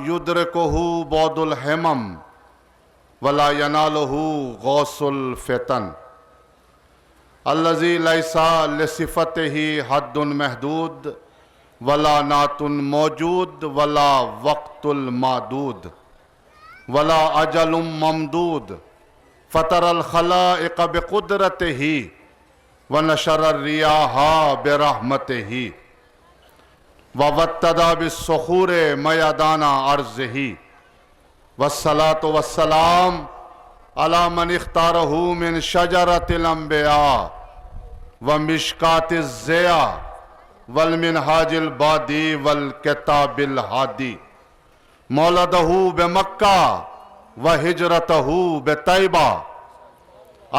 یدرکہ بعد الہمم ولا ینالہ غوث الفتن الذی لیس لصفتہ حد محدود ولا نعت موجود ولا وقت المعدود ولا اجل ممدود فطر الخلائق بقدرتہ ونشر الریاح برحمتہ ووتد بالصخور میدان ارضہ والصلاة والسلام علی من اختارہ من شجرۃ الانبیاء ومشکاۃ الضیاء والمنہاج البادی والکتاب الہادی مولدہ بمکہ وہجرتہ بطیبہ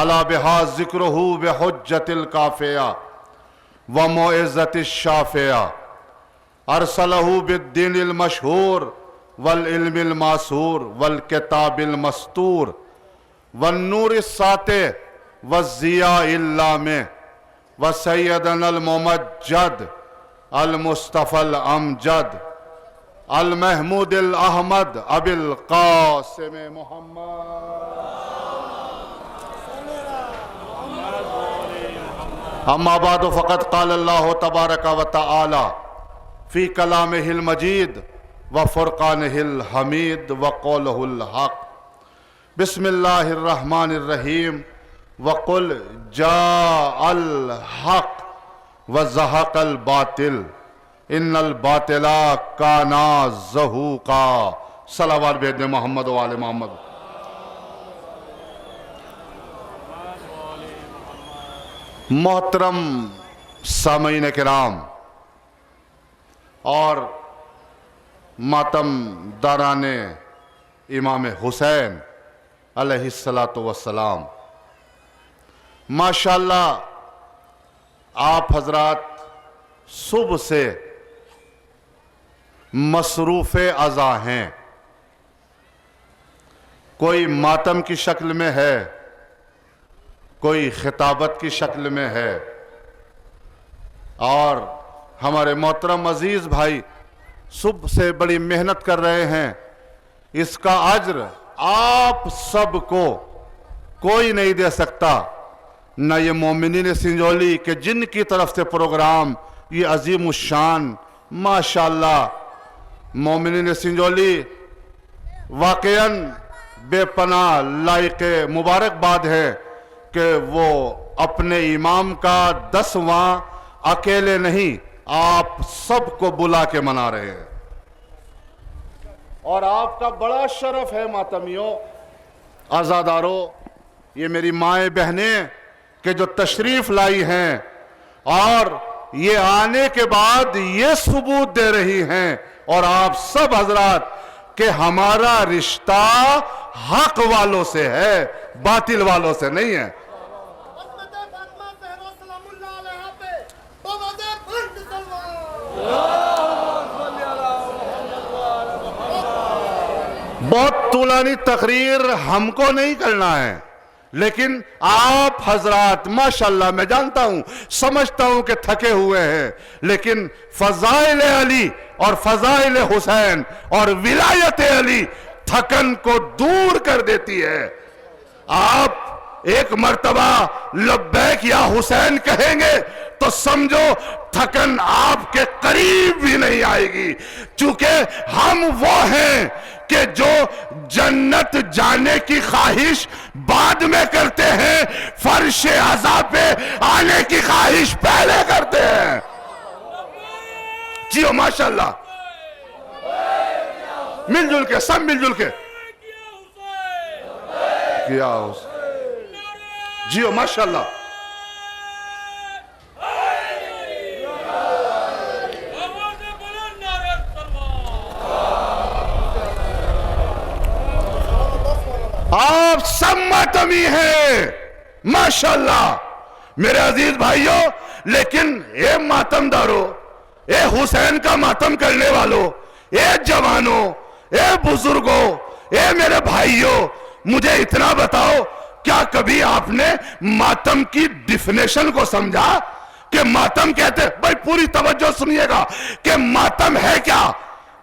علی بہا ذکرہ بحجۃ الکافیہ وموعظۃ الشافیہ ارسلہ بالدین المشہور والعلم الماسور والکتاب المستور والنور الساطع والضیاء اللامع وسیدنا الممجد المصطفى الامجد المحمود الاحمد ابی القاسم محمد اما بعد فقد قال اللہ تبارک و تعالی فی کلامہ المجید وفرقانہ الحمید وقولہ الحق بسم اللہ الرحمن الرحیم وقل جاء الحق وزہق الباطل ان الباطل کان زہوقا صلوات بھیجنے محمد و آل محمد۔ محترم سامعین کرام اور ماتم داران امام حسین علیہ السلام، ماشاءاللہ آپ حضرات صبح سے مصروف اذا ہیں، کوئی ماتم کی شکل میں ہے، کوئی خطابت کی شکل میں ہے، اور ہمارے محترم عزیز بھائی صبح سے بڑی محنت کر رہے ہیں۔ اس کا اجر آپ سب کو کوئی نہیں دے سکتا، نہ یہ مومنین سنجولی کہ جن کی طرف سے پروگرام یہ عظیم الشان ماشاءاللہ مومنین سنجولی واقعاً بے پناہ لائق مبارکباد ہے کہ وہ اپنے امام کا 10واں اکیلے نہیں آپ سب کو بلا کے منا رہے ہیں، اور آپ کا بڑا شرف ہے ماتمیوں، عزاداروں، یہ میری مائیں بہنیں کہ جو تشریف لائی ہیں اور یہ آنے کے بعد یہ ثبوت دے رہی ہیں، اور آپ سب حضرات کہ ہمارا رشتہ حق والوں سے ہے، باطل والوں سے نہیں ہے۔ بہت طولانی تقریر ہم کو نہیں کرنا ہے، لیکن آپ حضرات ماشاءاللہ میں جانتا ہوں، سمجھتا ہوں کہ تھکے ہوئے ہیں، لیکن فضائل علی اور فضائل حسین اور ولایت علی تھکن کو دور کر دیتی ہے۔ آپ ایک مرتبہ لبیک یا حسین کہیں گے تو سمجھو تھکن آپ کے قریب بھی نہیں آئے گی، چونکہ ہم وہ ہیں کہ جو جنت جانے کی خواہش بعد میں کرتے ہیں، فرش عذاب پہ آنے کی خواہش پہلے کرتے ہیں۔ جیو ماشاءاللہ، مل جل کے، سب مل جل کے کیا حسین، جیو ماشاءاللہ۔ آپ سب ماتمی ہیں ماشاءاللہ میرے عزیز بھائیوں، لیکن اے ماتم دارو، اے حسین کا ماتم کرنے والوں، اے جوانوں، اے بزرگوں، اے میرے بھائیوں، مجھے اتنا بتاؤ، کیا کبھی آپ نے ماتم کی ڈیفینیشن کو سمجھا کہ ماتم کہتے، بھائی پوری توجہ سنیے گا کہ ماتم ہے کیا؟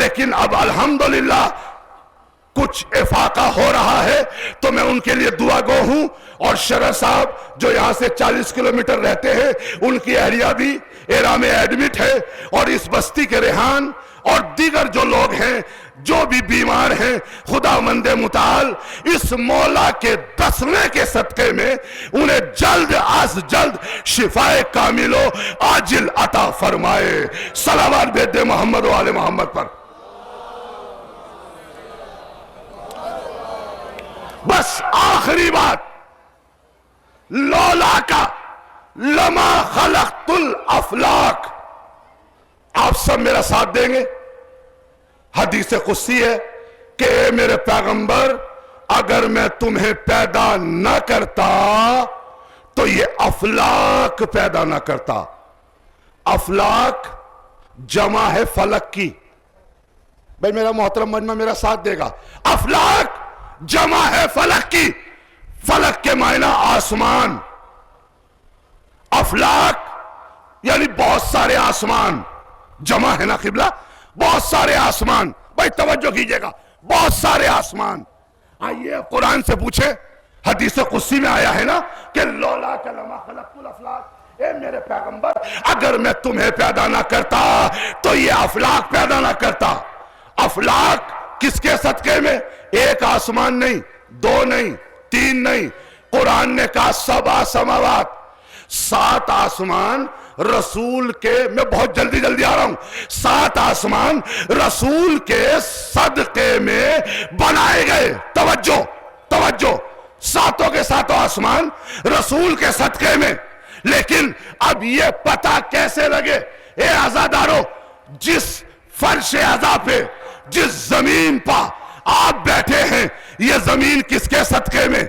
لیکن اب الحمدللہ کچھ افاقہ ہو رہا ہے تو میں ان کے لیے دعا گو ہوں. اور شرح صاحب جو یہاں سے 40 کلومیٹر رہتے ہیں, ان کی اہلیہ بھی ایرا میں ایڈمٹ ہے, اور اس بستی کے ریحان اور دیگر جو لوگ ہیں جو بھی بیمار ہیں, خداوند متعال اس مولا کے دسنے کے صدقے میں انہیں جلد از جلد شفائے کامل و عاجل عطا فرمائے. صلوات بھیج دے محمد و آل محمد پر. بس آخری بات, لولا کا لما خلقت الافلاک. آپ سب میرا ساتھ دیں گے؟ حدیث قدسی ہے کہ اے میرے پیغمبر, اگر میں تمہیں پیدا نہ کرتا تو یہ افلاک پیدا نہ کرتا. افلاک جمع ہے فلک کی. بھئی میرا محترم مجمع میرا ساتھ دے گا. افلاک جمع ہے فلک کی. فلک کے معنی آسمان. افلاک یعنی بہت سارے آسمان. جمع ہے نا قبلہ, بہت سارے آسمان. بھائی توجہ کیجئے گا, بہت سارے آسمان. آئیے قرآن سے پوچھے, حدیث قدسی میں آیا ہے نا کہ لولا کلمہ خلقت الافلاک, اے میرے پیغمبر اگر میں تمہیں پیدا نہ کرتا تو یہ افلاک پیدا نہ کرتا. افلاک کس کے صدقے میں؟ ایک آسمان نہیں, دو نہیں, تین نہیں. قرآن نے کہا سبع سماوات, 7 آسمان رسول کے, میں بہت جلدی آ رہا ہوں, 7 آسمان رسول کے صدقے میں بنائے گئے. توجہ توجہ, 7 کے 7 آسمان رسول کے صدقے میں. لیکن اب یہ پتہ کیسے لگے اے عزادارو, جس فرش عزا پہ, جس زمین پہ آپ بیٹھے ہیں, یہ زمین کس کے صدقے میں؟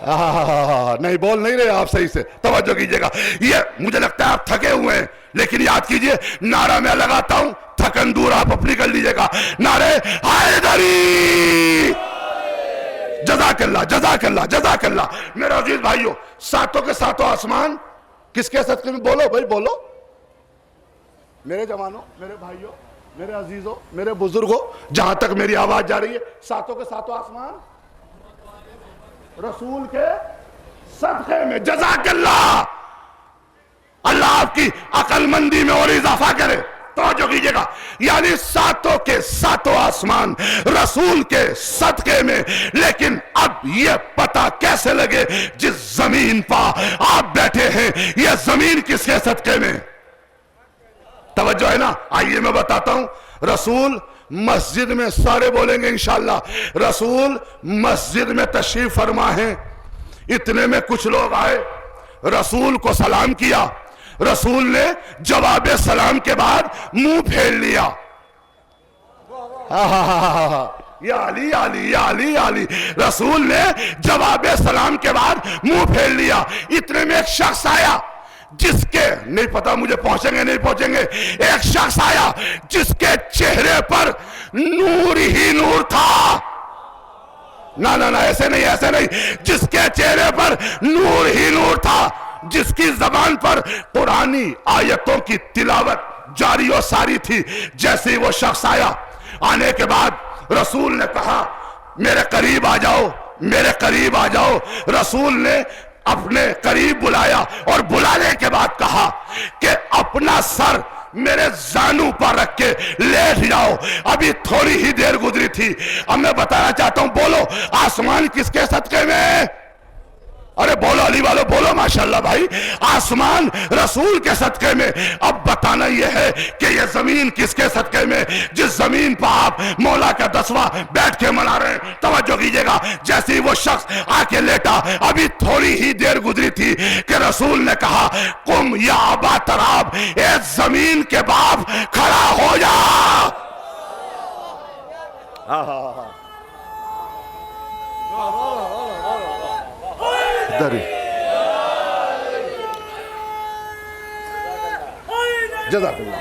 نہیں بول نہیں رہے آپ صحیح سے, توجہ کیجئے گا. یہ مجھے لگتا ہے آپ تھکے ہوئے ہیں, لیکن یاد کیجئے نعرہ میں لگاتا ہوں, تھکن دور آپ اپنی کر لیجئے گا. نعرہ حیدری, جزاک اللہ جزاک اللہ جزاک اللہ. میرے عزیز بھائیو, 7 کے 7 آسمان کس کے صدقے میں؟ بولو بھائی بولو. میرے جوانوں, میرے بھائیوں, میرے عزیزوں, میرے بزرگوں, جہاں تک میری آواز جا رہی ہے, 7 کے 7 آسمان رسول کے صدقے میں. جزاک اللہ. اللہ آپ کی عقل مندی میں اور اضافہ کرے. توجہ کیجئے گا, یعنی 7 کے 7 آسمان رسول کے صدقے میں. لیکن اب یہ پتہ کیسے لگے جس زمین پر آپ بیٹھے ہیں, یہ زمین کس کے صدقے میں؟ توجہ ہے نا. آئیے میں بتاتا ہوں. رسول مسجد میں, سارے بولیں گے انشاءاللہ, رسول مسجد میں تشریف فرما ہیں. اتنے میں کچھ لوگ آئے, رسول کو سلام کیا. رسول نے جواب سلام کے بعد منہ پھیر لیا. یا علی یا علی یا علی یا علی. رسول نے جواب سلام کے بعد منہ پھیر لیا. اتنے میں ایک شخص آیا جس کے, نہیں پتا مجھے پہنچیں گے نہیں پہنچیں گے, ایک شخص آیا جس کے چہرے پر نور ہی نور تھا. نہ ایسے نہیں ایسے نہیں, جس کے چہرے پر نور ہی نور تھا, جس کی زبان پر قرآنی آیتوں کی تلاوت جاری و ساری تھی. جیسے ہی وہ شخص آیا, آنے کے بعد رسول نے کہا میرے قریب آ جاؤ, میرے قریب آ جاؤ. رسول نے اپنے قریب بلایا اور بلانے کے بعد کہا کہ اپنا سر میرے زانو پر رکھ کے لیٹ جاؤ. ابھی تھوڑی ہی دیر گزری تھی. اب میں بتانا چاہتا ہوں, بولو آسمان کس کے صدقے میں؟ ارے بولو علی والو بولو ماشاءاللہ بھائی. آسمان رسول کے صدقے میں. اب بتانا یہ ہے کہ یہ زمین کس کے صدقے میں؟ جس زمین پر آپ مولا کا دسواں بیٹھ کے منا رہے ہیں. توجہ کیجئے گا, جیسے ہی وہ شخص آ کے لیٹا, ابھی تھوڑی ہی دیر گزری تھی کہ رسول نے کہا قم یا ابا تراب, اے زمین کے باپ کھڑا ہو جا. جزاک اللہ.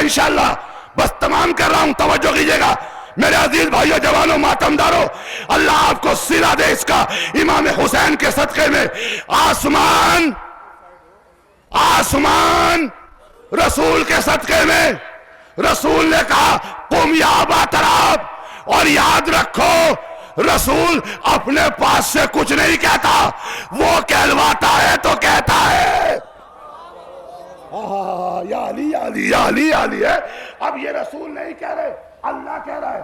انشاءاللہ. بس تمام کر رہا ہوں, توجہ کیجئے گا میرے عزیز بھائیو, جوانوں, ماتمداروں, اللہ آپ کو صلہ دے اس کا. امام حسین کے صدقے میں آسمان رسول کے صدقے میں, رسول نے کہا قم یا ابا تراب, اور یاد رکھو رسول اپنے پاس سے کچھ نہیں کہتا, وہ کہلواتا ہے تو کہتا ہے یا علی یا علی یا علی یا علی ہے. اب یہ رسول نہیں کہہ رہے, اللہ کہہ رہا ہے.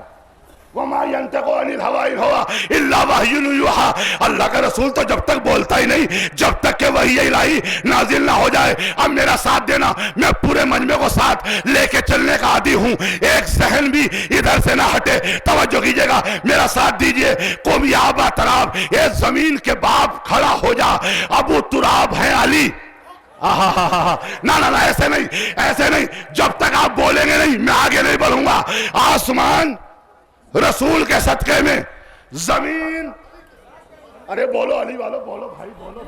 وَمَا يَنْتِقُ عَنِ الْهَوَىٰ إِنْ هُوَ إِلَّا وَحْيٌ يُوحَىٰ. اللہ کا رسول تو جب تک بولتا ہی نہیں جب تک کہ وحی الہی نازل نہ ہو جائے. اب میرا ساتھ دینا, میں پورے مجمع کو ساتھ لے کے چلنے کا عادی ہوں, ایک ذہن بھی ادھر سے نہ ہٹے. توجہ کیجئے گا, میرا ساتھ دیجئے. قم یا ابا تراب, اے زمین کے باپ کھڑا ہو جا, ابو تراب ہے علی. نہ ایسے نہیں, جب تک آپ بولیں گے نہیں میں آگے نہیں بڑھوں گا. آسمان رسول کے صدقے میں, زمین, ارے بولو علی والو, بولو بھائی, بولو.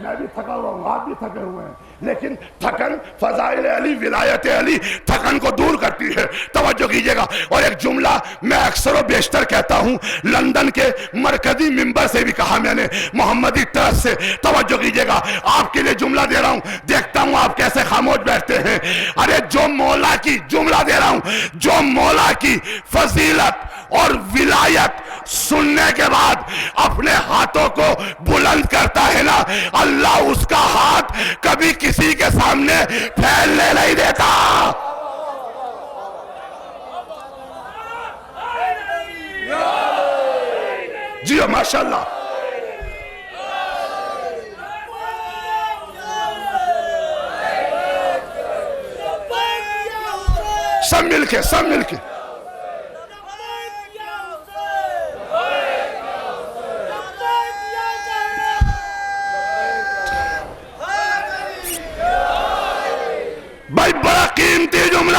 میں بھی تھکا ہوا ہوں, آپ بھی تھکے ہوئے ہیں, لیکن تھکن فضائل علی, ولایت علی تھکن کو دور کرتی ہے. توجہ کیجئے گا. اور ایک جملہ میں اکثر و بیشتر کہتا ہوں, لندن کے مرکزی ممبر سے بھی کہا میں نے, محمدی طرز سے. توجہ کیجئے گا, آپ کے لیے جملہ دے رہا ہوں, دیکھتا ہوں آپ کیسے خاموش بیٹھتے ہیں. ارے جو مولا کی, جملہ دے رہا ہوں, جو مولا کی فضیلت اور ولایت سننے کے بعد اپنے ہاتھوں کو بلند کرتا ہے نا, اللہ اس کا ہاتھ کبھی کسی کے سامنے پھیلنے نہیں دیتا. جی ماشاءاللہ. سب مل کے بھائی, بڑا قیمتی جملہ,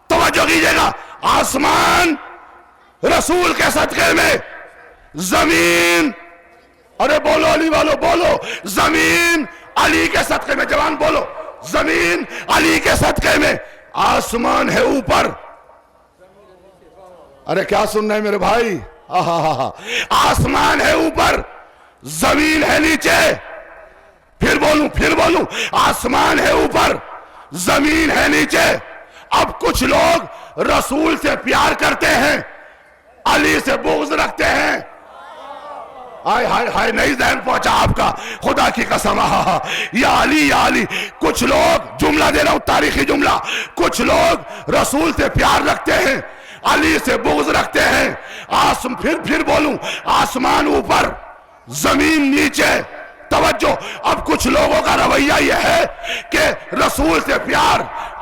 توجہ کیجئے گا. آسمان رسول کے صدقے میں, زمین, ارے بولو علی والو, بولو, زمین علی کے صدقے میں, جوان بولو, زمین علی کے صدقے میں. آسمان ہے اوپر, ارے کیا سن رہے ہیں میرے بھائی, آسمان ہے اوپر, زمین ہے نیچے. پھر بولوں, آسمان ہے اوپر, زمین ہے نیچے. اب کچھ لوگ رسول سے پیار کرتے ہیں, علی سے بغض رکھتے ہیں. ہائے ہائے ہائے, نہیں ذہن پہنچا آپ کا, خدا کی قسم. یا علی یا علی. کچھ لوگ, جملہ دے رہا ہوں, تاریخی جملہ, کچھ لوگ رسول سے پیار رکھتے ہیں, علی سے بغض رکھتے ہیں. پھر بولوں, آسمان اوپر, زمین نیچے. توجہ, اب کچھ لوگوں کا رویہ یہ ہے کہ رسول سے پیار,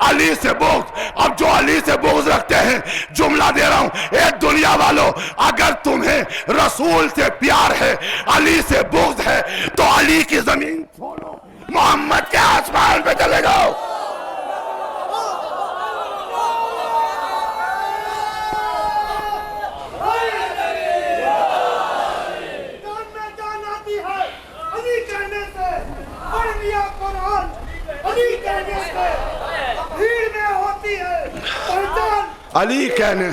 علی سے بغض. اب جو علی سے بغض رکھتے ہیں, جملہ دے رہا ہوں, اے دنیا والو, اگر تمہیں رسول سے پیار ہے, علی سے بغض ہے, تو علی کی زمین چھوڑو, محمد کے آسمان پہ چلے جاؤ. علی کہنے,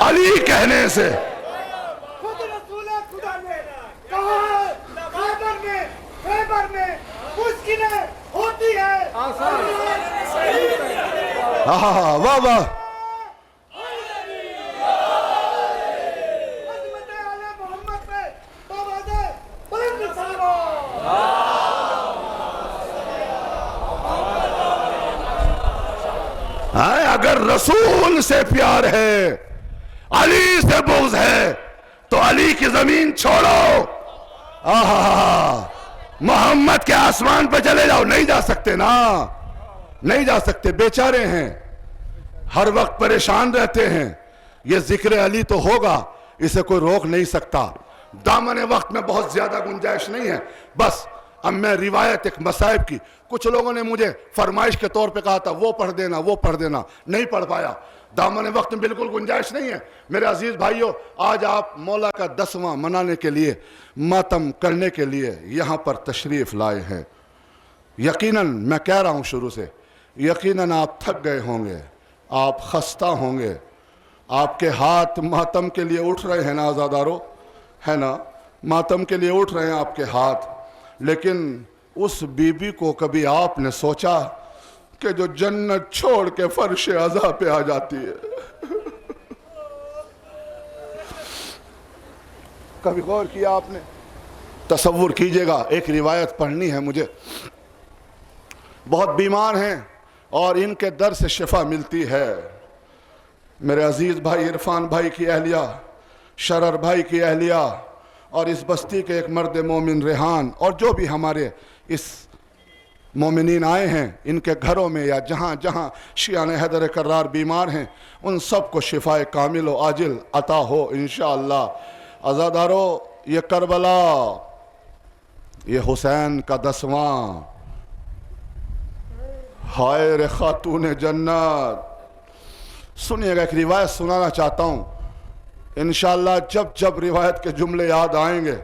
علی کہنے سے, خود رسول خدا نے کہا ہے, خیبر میں مشکلیں ہوتی ہے. واہ واہ, اگر رسول سے پیار ہے, علی سے بغض ہے, تو علی کی زمین چھوڑو, محمد کے آسمان پہ چلے جاؤ. نہیں جا سکتے نا, نہیں جا سکتے, بیچارے ہیں, ہر وقت پریشان رہتے ہیں. یہ ذکر علی تو ہوگا, اسے کوئی روک نہیں سکتا. دامن وقت میں بہت زیادہ گنجائش نہیں ہے. بس اب میں روایت ایک مصائب کی, کچھ لوگوں نے مجھے فرمائش کے طور پہ کہا تھا وہ پڑھ دینا, وہ پڑھ دینا, نہیں پڑھ پایا. دامن وقت میں بالکل گنجائش نہیں ہے. میرے عزیز بھائیوں، آج آپ مولا کا 10واں منانے کے لیے، ماتم کرنے کے لیے یہاں پر تشریف لائے ہیں. یقیناً میں کہہ رہا ہوں شروع سے، یقیناً آپ تھک گئے ہوں گے، آپ خستہ ہوں گے، آپ کے ہاتھ ماتم کے لیے اٹھ رہے ہیں نا آزادارو، ہے نا، ماتم کے لیے اٹھ رہے ہیں آپ کے ہاتھ. لیکن اس بی بی کو کبھی آپ نے سوچا کہ جو جنت چھوڑ کے فرش عزا پہ آ جاتی ہے؟ کبھی غور کیا آپ نے؟ تصور کیجئے گا، ایک روایت پڑھنی ہے مجھے. بہت بیمار ہیں اور ان کے در سے شفا ملتی ہے. میرے عزیز بھائی عرفان بھائی کی اہلیہ، شرر بھائی کی اہلیہ، اور اس بستی کے ایک مرد مومن ریحان، اور جو بھی ہمارے اس مومنین آئے ہیں ان کے گھروں میں یا جہاں جہاں شیعان حیدر کرار بیمار ہیں، ان سب کو شفاء کامل و عاجل عطا ہو انشاءاللہ. عزادارو، یہ کربلا، یہ حسین کا 10واں، ہائے رے خاتون جنت. سنیے گا، ایک روایت سنانا چاہتا ہوں. انشاءاللہ جب جب روایت کے جملے یاد آئیں گے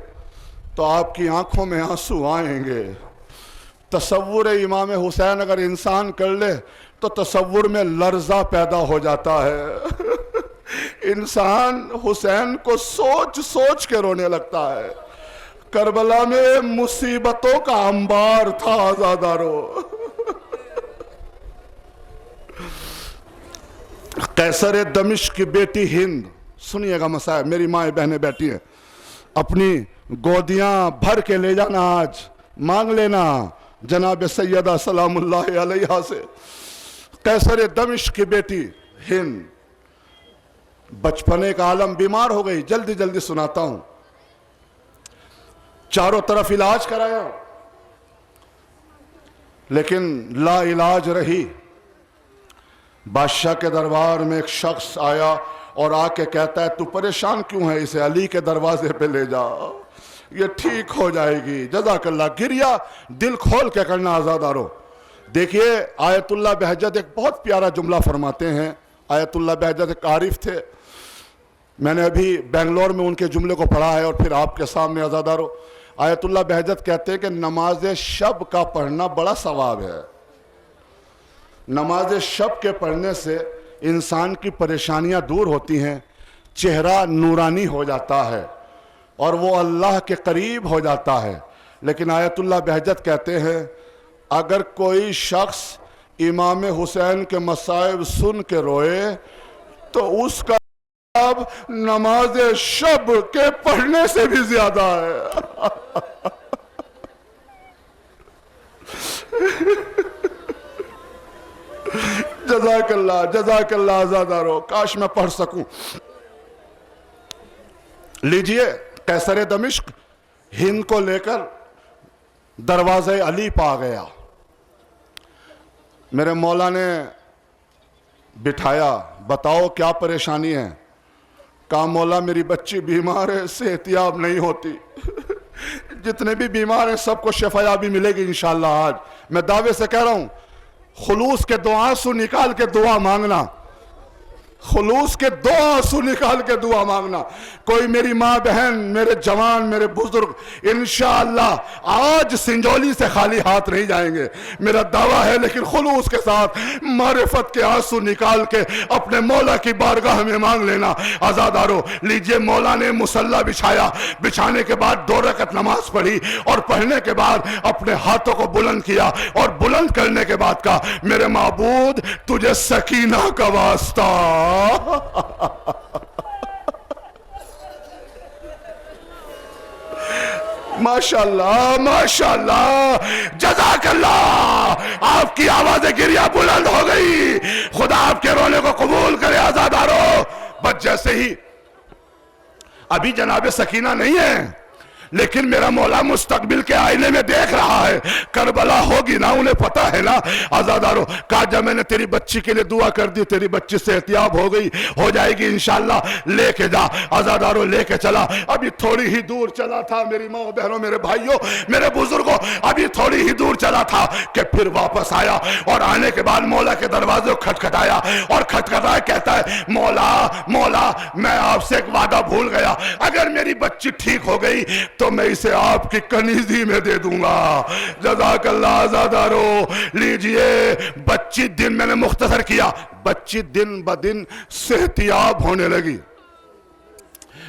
تو آپ کی آنکھوں میں آنسو آئیں گے. تصور امام حسین اگر انسان کر لے تو تصور میں لرزہ پیدا ہو جاتا ہے. انسان حسین کو سوچ سوچ کے رونے لگتا ہے. کربلا میں مصیبتوں کا انبار تھا آزادارو. قیصر دمشق کی بیٹی ہند، سنیے گا مسائل، میری مائیں بہنیں بیٹھی ہیں، اپنی گودیاں بھر کے لے جانا، آج مانگ لینا جناب سیدہ سلام اللہ علیہا سے. قیصر دمشق کی بیٹی ہند بچپنے کا عالم، بیمار ہو گئی. جلدی جلدی سناتا ہوں. چاروں طرف علاج کرایا لیکن لا علاج رہی. بادشاہ کے دربار میں ایک شخص آیا اور آ کے کہتا ہے تو پریشان کیوں ہے، اسے علی کے دروازے پہ لے جا، یہ ٹھیک ہو جائے گی. جزاک اللہ. گریا دل کھول کے کرنا آزادارو. دیکھیے آیت اللہ بہجت ایک بہت پیارا جملہ فرماتے ہیں. آیت اللہ بہجت ایک عارف تھے، میں نے ابھی بنگلور میں ان کے جملے کو پڑھا ہے اور پھر آپ کے سامنے آزادارو. آیت اللہ بہجت کہتے ہیں کہ نماز شب کا پڑھنا بڑا ثواب ہے. نماز شب کے پڑھنے سے انسان کی پریشانیاں دور ہوتی ہیں، چہرہ نورانی ہو جاتا ہے اور وہ اللہ کے قریب ہو جاتا ہے. لیکن آیت اللہ بہجت کہتے ہیں اگر کوئی شخص امام حسین کے مصائب سن کے روئے تو اس کا ثواب نماز شب کے پڑھنے سے بھی زیادہ ہے. جزاک اللہ، جزاک اللہ آزادارو. کاش میں پڑھ سکوں. لیجئے قیصر دمشق ہند کو لے کر دروازے علی پا گیا. میرے مولا نے بٹھایا، بتاؤ کیا پریشانی ہے؟ کہا مولا میری بچی بیمار ہے، صحتیاب نہیں ہوتی. جتنے بھی بیمار ہیں سب کو شفایابی ملے گی انشاءاللہ. آج میں دعوے سے کہہ رہا ہوں، خلوص کے 2 آنسو نکال کے دعا مانگنا، خلوص کے 2 آنسو نکال کے دعا مانگنا. کوئی میری ماں بہن، میرے جوان، میرے بزرگ انشاءاللہ آج سنجولی سے خالی ہاتھ نہیں جائیں گے، میرا دعویٰ ہے. لیکن خلوص کے ساتھ معرفت کے آنسو نکال کے اپنے مولا کی بارگاہ میں مانگ لینا آزادارو. لیجئے مولا نے مصلی بچھایا، بچھانے کے بعد 2 رکعت نماز پڑھی اور پڑھنے کے بعد اپنے ہاتھوں کو بلند کیا اور بلند کرنے کے بعد کہا میرے معبود تجھے سکینہ کا واسطہ. ماشاءاللہ ماشاءاللہ، جزاک اللہ. آپ کی آوازیں گریا بلند ہو گئی. خدا آپ کے رونے کو قبول کرے آزادارو. بس جیسے ہی ابھی جناب سکینہ نہیں ہے لیکن میرا مولا مستقبل کے آئینے میں دیکھ رہا ہے، کربلا ہوگی نا، انہیں پتا ہے نا۔ عزادارو کہا جب میں نے تیری بچی کے لیے دعا کر دی، تیری بچی صحتیاب ہو گئی، ہو جائے گی انشاءاللہ، لے کے جا۔ عزادارو لے کے چلا، ابھی تھوڑی ہی دور چلا تھا میری ماں بہنوں، میرے بھائیوں، میرے بزرگوں، ابھی تھوڑی ہی دور چلا تھا کہ پھر واپس آیا، اور آنے کے بعد مولا کے دروازے کو کھٹکھٹایا، اور کھٹکھٹایا کہتا ہے مولا مولا میں آپ سے ایک وعدہ بھول گیا، اگر میری بچی ٹھیک ہو گئی تو میں اسے آپ کی کنیزی میں دے دوں گا۔ جزاک اللہ عزادارو۔ لیجئے بچی دن میں نے مختصر کیا، بچی دن بدن صحتیاب ہونے لگی،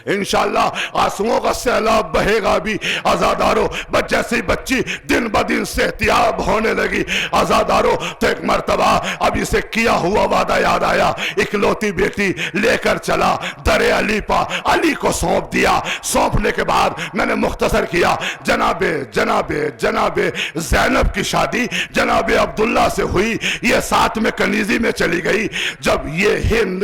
انشاءاللہ آنسوؤں کا سیلاب بہے گا بھی۔ عزادارو بس جیسے ہی بچی دن بدن صحتیاب ہونے لگی عزادارو، تو ایک مرتبہ اب اسے کیا ہوا وعدہ یاد آیا، اکلوتی بیٹی لے کر چلا در علی پا، علی کو سونپ دیا۔ سونپنے کے بعد میں نے مختصر کیا، جناب زینب کی شادی جناب عبداللہ سے ہوئی، یہ ساتھ میں کنیزی میں چلی گئی۔ جب یہ ہند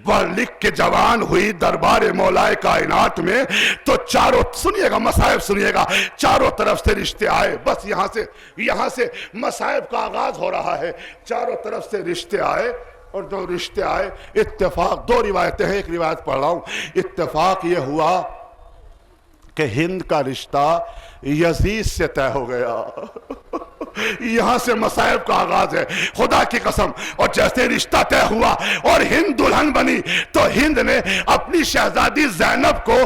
پڑھ لکھ کے جوان ہوئی دربار مولا کائنات میں، تو چاروں سنیے گا مصائب، سنیے گا، چاروں طرف سے رشتے آئے، بس یہاں سے مصائب کا آغاز ہو رہا ہے۔ چاروں طرف سے رشتے آئے، اور جو رشتے آئے اتفاق، دو روایتیں ہیں، ایک روایت پڑھ رہا ہوں۔ اتفاق یہ ہوا کہ ہند کا رشتہ یزید سے طے ہو گیا۔ یہاں سے مصائب کا آغاز ہے، خدا کی قسم۔ اور جیسے رشتہ طے ہوا اور ہند دلہن بنی، تو ہند نے اپنی شہزادی زینب کو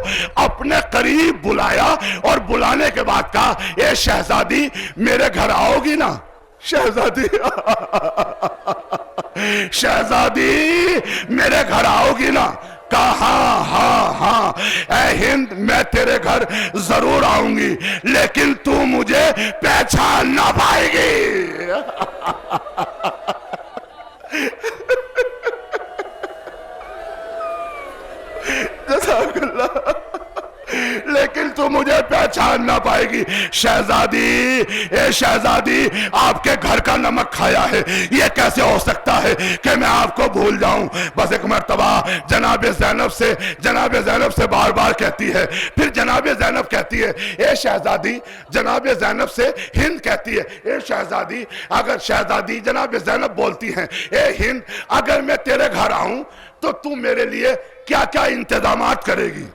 اپنے قریب بلایا، اور بلانے کے بعد کہا اے شہزادی میرے گھر آؤ گی نا؟ شہزادی میرے گھر آؤ گی نا؟ کہا ہاں اے ہند میں تیرے گھر ضرور آؤں گی، لیکن تو مجھے پہچان نہ پائے گی۔ جزاک اللہ، لیکن تو مجھے پہچان نہ پائے گی۔ شہزادی، اے شہزادی آپ کے گھر کا نمک کھایا ہے، یہ کیسے ہو سکتا ہے کہ میں آپ کو بھول جاؤں؟ بس ایک مرتبہ جناب زینب سے بار بار کہتی ہے، پھر جناب زینب کہتی ہے اے شہزادی، جناب زینب سے ہند کہتی ہے اے شہزادی، اگر شہزادی جناب زینب بولتی ہیں اے ہند اگر میں تیرے گھر آؤں تو تم میرے لیے کیا کیا انتظامات کرے گی؟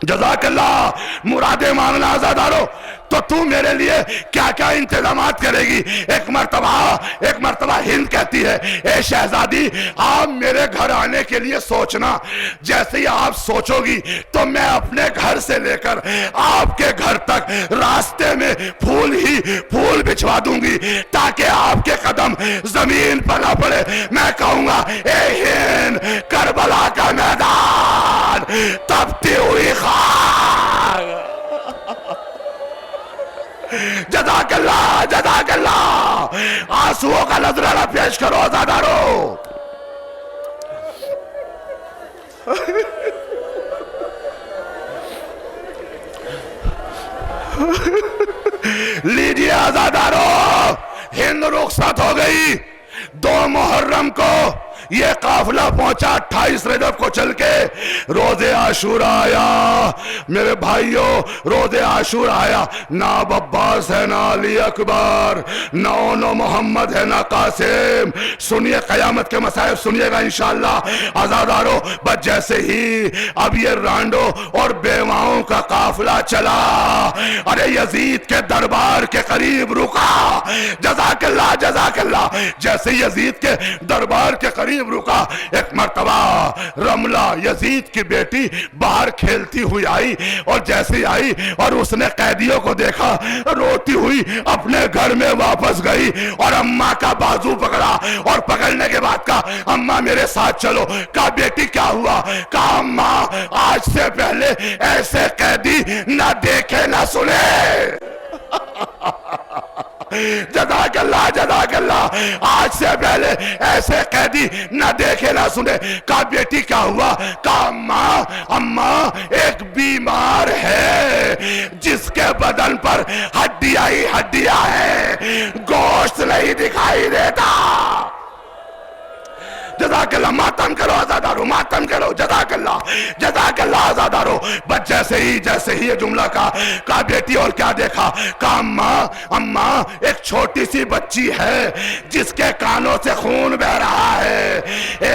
جزاک اللہ، مرادیں مانگنا عزادارو، تو تو میرے لیے کیا کیا انتظامات کرے گی؟ ایک مرتبہ ہند کہتی ہے اے شہزادی آپ میرے گھر آنے کے لیے سوچنا، جیسے ہی آپ سوچو گی تو میں اپنے گھر سے لے کر آپ کے گھر تک راستے میں پھول بچھوا دوں گی، تاکہ آپ کے قدم زمین پر نہ پڑے۔ میں کہوں گا اے ہند کربلا کا میدان تپتی ہوئی خاک۔ جزاک اللہ، آنسوؤں کا نذرانہ پیش کرو عزادارو۔ لیجیے عزادارو، ہند رخصت ہو گئی۔ 2 محرم کو یہ قافلہ پہنچا، 28 رجب کو چل کے روز عاشورہ آیا۔ میرے بھائیوں روز عاشورہ آیا، نہ عباس ہے نہ علی اکبر، نہ محمد ہے نہ قاسم۔ سنیے قیامت کے مصائب سنیے گا انشاءاللہ عزادارو۔ بس جیسے ہی اب یہ رانڈو اور بیواؤں کا قافلہ چلا، ارے یزید کے دربار کے قریب رکا۔ جزاک اللہ، جیسے یزید کے دربار کے قریب رکا، ایک مرتبہ رملہ یزید کی بیٹی باہر کھیلتی ہوئی آئی، اور جیسے آئی اور اس نے قیدیوں کو دیکھا، روتی ہوئی اپنے گھر میں واپس گئی، اور اماں کا بازو پکڑا، اور پکڑنے کے بعد کہا اماں میرے ساتھ چلو۔ کہا بیٹی کیا ہوا؟ کہا اماں آج سے پہلے ایسے قیدی نہ دیکھے نہ سنے۔ جزاک اللہ، آج سے پہلے ایسے قیدی نہ دیکھے نہ سنے۔ کہا بیٹی کیا ہوا؟ کہا اماں ایک بیمار ہے جس کے بدن پر ہڈیاں ہی ہڈیاں ہیں، گوشت نہیں دکھائی دیتا۔ جزاک اللہ، ماتم کرو آزادارو، ماتم کرو، جزاک اللہ آزادارو۔ بس جیسے ہی یہ جملہ کہا بیٹی اور کیا دیکھا، کہا اماں ایک چھوٹی سی بچی ہے جس کے کانوں سے خون بہ رہا ہے، اے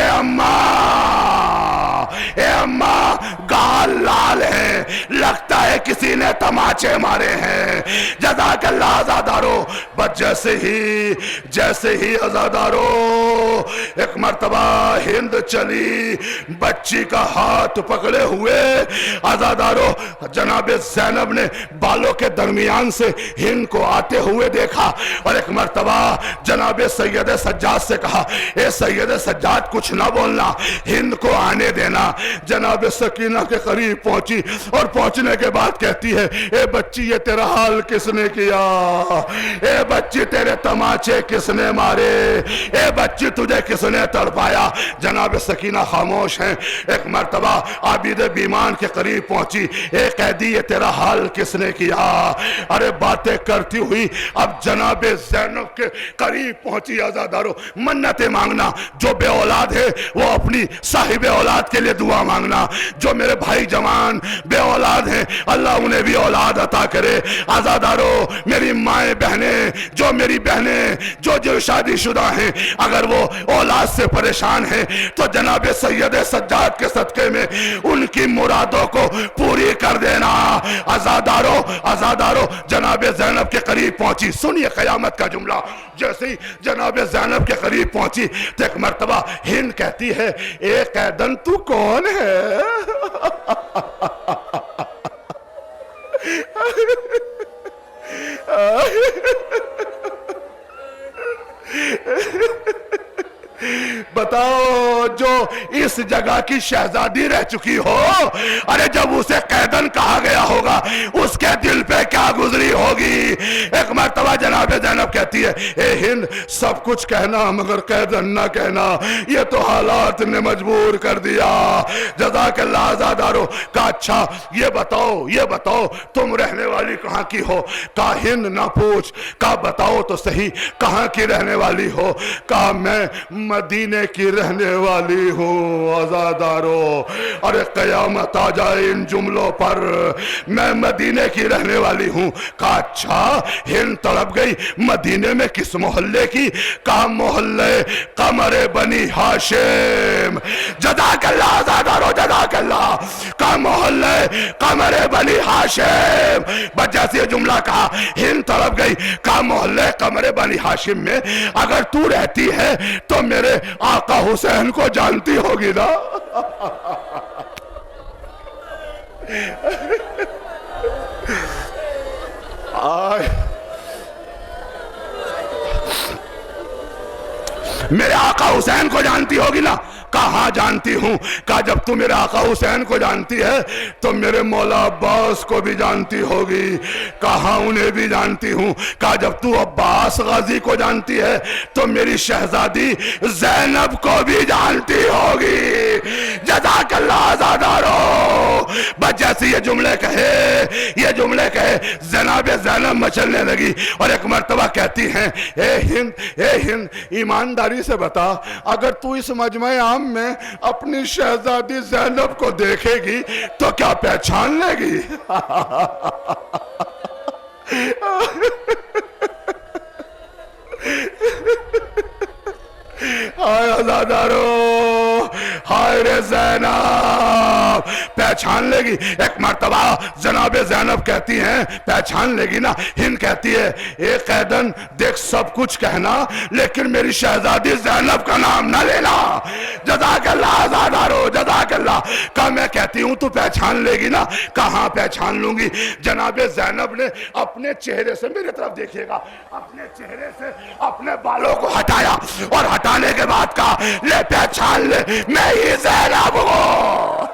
اماں گال لال ہے، لگتا ہے کسی نے تماچے مارے ہیں، جزاک اللہ آزادارو۔ بس جیسے ہی آزادارو ایک مرتبہ ہند چلی، بچی کا ہاتھ پکڑے ہوئے آزادارو جناب زینب نے بالوں کے درمیان سے ہند کو آتے ہوئے دیکھا، اور ایک مرتبہ جناب سید سجاد سے کہا، اے سید سجاد کچھ نہ بولنا، ہند کو آنے دینا۔ جناب سکینہ کے قریب پہنچی اور پہنچنے کے بعد کہتی ہے، اے بچی یہ تیرا حال کس نے کیا، اے بچی تیرے تماچے کس نے مارے، اے بچی تجھے کس نے تڑپایا۔ جناب سکینہ خاموش ہیں۔ ایک مرتبہ عابد بیمان کے قریب پہنچی، اے قیدی یہ تیرا حال کس نے کیا۔ ارے باتیں کرتی ہوئی اب جناب زینب کے قریب پہنچی۔ آزادارو منتیں مانگنا، جو بے اولاد ہے وہ اپنی صاحب اولاد کے لیے دعا مانگنا، جو میرے بھائی جوان بے اولاد ہیں اللہ انہیں بھی اولاد عطا کرے۔ آزادارو میری مائیں بہنیں، جو میری بہنیں جو شادی شدہ ہیں، اگر وہ اولاد سے پریشان ہیں تو جناب سید سجاد کے صدقے میں ان کی مرادوں کو پوری کر دینا۔ آزادارو جناب زینب کے قریب پہنچی۔ سنیے قیامت کا جملہ، جیسے ہی جناب زینب کے قریب پہنچی تو ایک مرتبہ ہند کہتی ہے، اے قیدن تو کون ہے؟ بتاؤ جو اس جگہ کی شہزادی رہ چکی ہو، ارے جب اسے قیدن کہا گیا ہوگا اس کے دل پہ کیا گزری ہوگی۔ ایک مرتبہ جناب زینب کہتی ہے، اے ہند سب کچھ کہنا مگر قیدن نہ کہنا، یہ تو حالات نے مجبور کر دیا۔ جزاک اللہ آزادارو۔ کہا اچھا یہ بتاؤ تم رہنے والی کہاں کی ہو؟ کہا ہند نہ پوچھ، کہا بتاؤ تو صحیح کہاں کی رہنے والی ہو؟ کہا میں مدینے کی رہنے والی ہوں آزادارو، اور قیامت آ جائے ان جملوں پر، میں مدینے کی رہنے والی ہوں۔ کہا اچھا ہند تڑپ گئی، مدینے میں کس محلے کی؟ کہا محلے قمر بنی ہاشم۔ جزاک اللہ آزادارو، جزاک اللہ۔ کہا محلے قمر بنی ہاشم۔ بس جیسے یہ جملہ کہا ہند تڑپ گئی۔ کہا محلے قمر بنی ہاشم میں اگر تو رہتی ہے تو میرے آقا حسین کو جانتی ہوگی نا؟ میرے آقا حسین کو جانتی ہوگی نا؟ کہا ہاں جانتی ہوں۔ کہا جب تو میرے آقا حسین کو جانتی ہے تو میرے مولا عباس کو بھی جانتی ہوگی۔ کہا انہیں بھی جانتی ہوں۔ کہا جب تو عباس غازی کو جانتی ہے تو میری شہزادی زینب کو بھی جانتی ہوگی۔ جزاک اللہ آزادارو۔ بس جیسے یہ جملے کہے جناب زینب مچلنے لگی اور ایک مرتبہ کہتی ہیں، اے ہند ایمانداری سے بتا، اگر تو اس مجمع عام میں اپنی شہزادی زینب کو دیکھے گی تو کیا پہچان لے گی؟ ہائے آزادارو، ہائے رے زینب، پہچان لے گی؟ ایک مرتبہ جناب زینب کہتی ہیں پہچان لے گی نا؟ ہند کہتی ہے، اے قیدن دیکھ سب کچھ کہنا لیکن میری شہزادی زینب کا نام نہ لینا۔ جزاک اللہ آزادارو، جزاک اللہ۔ کہا میں کہتی ہوں تو پہچان لے گی نا؟ کہاں پہچان لوں گی۔ جناب زینب نے اپنے چہرے سے، میری طرف دیکھیے گا، اپنے چہرے سے اپنے بالوں کو ہٹایا اور ہٹانے کے بعد کہا، لے پہچان لے میں ہی زینب ہوں۔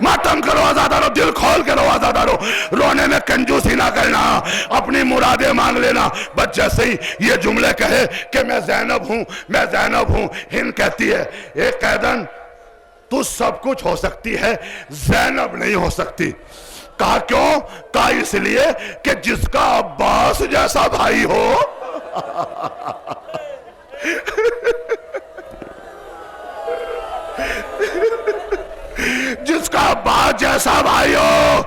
ماتم کرو آزادارو، دل کھول کے رو آزادارو، رونے میں کنجوسی نہ کرنا، اپنی مرادیں مانگ لینا۔ بس جیسے ہی یہ جملے کہے کہ میں زینب ہوں، ہند کہتی ہے، اے قیدن تو سب کچھ ہو سکتی ہے، زینب نہیں ہو سکتی۔ کہا کیوں؟ کہا اس لیے کہ جس کا عباس جیسا بھائی ہو جس کا عباس جیسا بھائی ہو،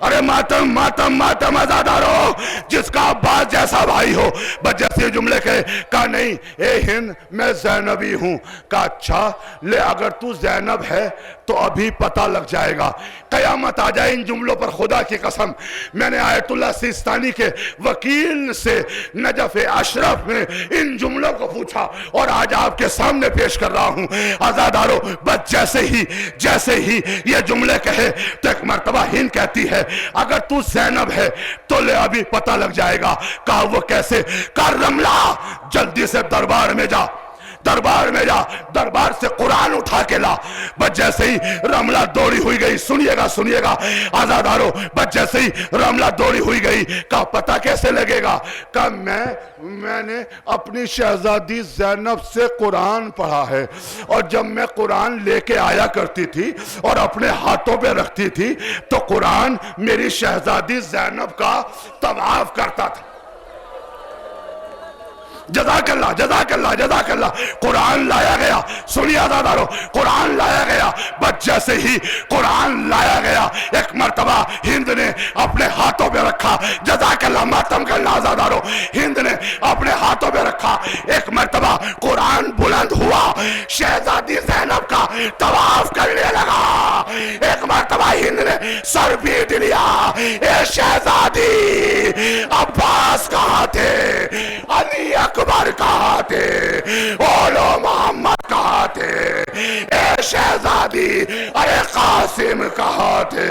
ارے ماتم ماتم ماتم عزادارو، جس کا عباس جیسا بھائی ہو. بس جیسے جملے کہا نہیں اے ہند میں زینبی ہوں. کہا اچھا لے اگر تو زینب ہے تو ابھی پتہ لگ جائے گا، قیامت آ جائے. ان جملوں پر خدا کی قسم میں نے آیت اللہ سیستانی کے وکیل سے نجف اشرف میں ان جملوں کو پوچھا اور آج آپ کے سامنے پیش کر رہا ہوں. عزادارو بس جیسے ہی یہ جملے کہے تو ایک مرتبہ ہند کہتی ہے اگر تو زینب ہے تو لے ابھی پتہ لگ جائے گا. کہا وہ کیسے؟ کہا رملہ جلدی سے دربار میں جا، دربار سے قرآن اٹھا کے لا. بس جیسے ہی رملہ دوڑی ہوئی گئی، سنیے گا آزادارو، بس جیسے ہی رملہ دوڑی ہوئی گئی. کہا پتہ کیسے لگے گا؟ کہا میں نے اپنی شہزادی زینب سے قرآن پڑھا ہے، اور جب میں قرآن لے کے آیا کرتی تھی اور اپنے ہاتھوں پہ رکھتی تھی تو قرآن میری شہزادی زینب کا طواف کرتا تھا. جزاک اللہ. قرآن لایا گیا، سنیے عزادارو، قرآن لایا گیا. بس جیسے ہی قرآن لایا گیا ایک مرتبہ ہند نے اپنے ہاتھوں پہ رکھا. جزاک اللہ، ماتم کرنا عزادارو. ہند نے اپنے ہاتھوں پہ رکھا، ایک مرتبہ قرآن بلند ہوا، شہزادی زینب کا طواف کرنے لگا. ایک مرتبہ ہند نے سر پیٹ لیا، اے شہزادی عباس کہاں تھے؟ علی اکبر کہاں تھے؟ اولو محمد کہاں تھے؟ اے شہزادی ارے قاسم کہاں تھے؟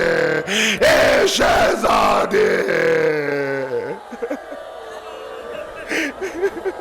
اے شہزادی